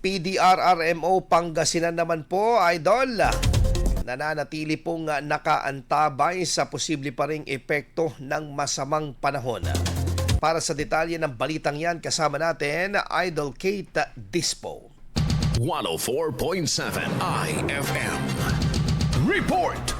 PDRRMO Pangasinan naman po, Idol, nananatili pong nakaantabay sa posible pa ring epekto ng masamang panahon. Para sa detalye ng balitang yan, kasama natin Idol Kate Dispo. 104.7 IFM Report.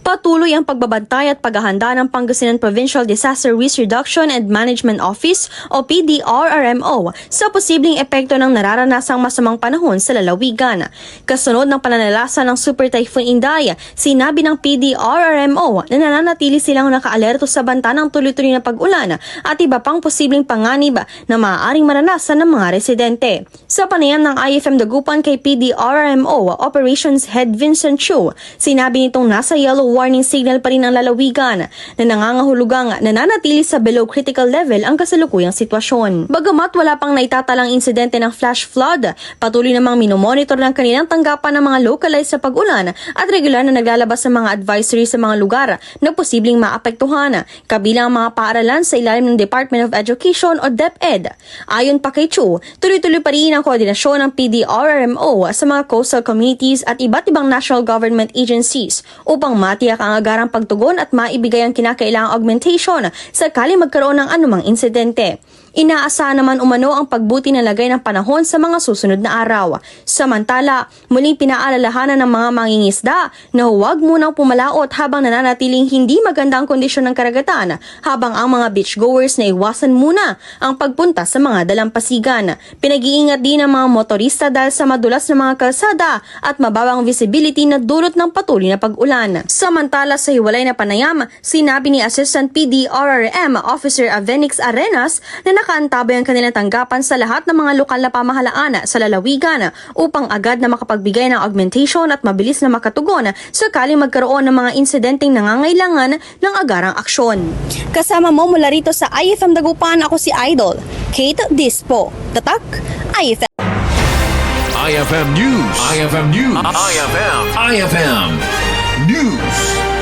Patuloy ang pagbabantay at paghahanda ng Pangasinan Provincial Disaster Risk Reduction and Management Office o PDRRMO sa posibleng epekto ng nararanasang masamang panahon sa lalawigan. Kasunod ng pananalasa ng Super Typhoon Inday, sinabi ng PDRRMO na nananatili silang nakaalerto sa banta ng tuloy-tuloy na pag-ulan at iba pang posibleng panganib na maaaring maranasan ng mga residente. Sa panayam ng IFM Dagupan kay PDRRMO Operations Head Vincent Chu, sinabi nitong nasa yellow warning signal pa rin ang lalawigan na nangangahulugang nananatili sa below critical level ang kasalukuyang sitwasyon. Bagamat wala pang naitatalang insidente ng flash flood, patuloy namang minomonitor ng kanilang tanggapan ng mga localized sa pag-ulan at regular na naglalabas ng mga advisory sa mga lugar na posibleng maapektuhan, kabilang ang mga paaralan sa ilalim ng Department of Education o DepEd. Ayon pa kay Chu, tuloy-tuloy pa rin ang koordinasyon ng PDRRMO sa mga coastal communities at iba't ibang national government agencies upang matiyak ang agarang pagtugon at maibigay ang kinakailangang augmentation sakali magkaroon ng anumang insidente. Inaasahan naman umano ang pagbuti ng lagay ng panahon sa mga susunod na araw. Samantala, muling pinaalalahanan ng mga mangingisda na huwag munang pumalaot habang nananatiling hindi maganda ang kondisyon ng karagatan, habang ang mga beachgoers na iwasan muna ang pagpunta sa mga dalampasigan. Pinag-iingat din ang mga motorista dahil sa madulas na mga kalsada at mababang visibility na dulot ng patuloy na pag-ulan. Samantala, sa hiwalay na panayam, sinabi ni Assistant PDRRM Officer Avenix Arenas na nakaantabay ang kanilang tanggapan sa lahat ng mga lokal na pamahalaan sa lalawigan upang agad na makapagbigay ng augmentation at mabilis na makatugon sakaling magkaroon ng mga insidenteng nangangailangan ng agarang aksyon. Kasama mo mula rito sa IFM Dagupan, ako si Idol Kate Dispo. Tatak, IFM. IFM News. IFM News. IFM News.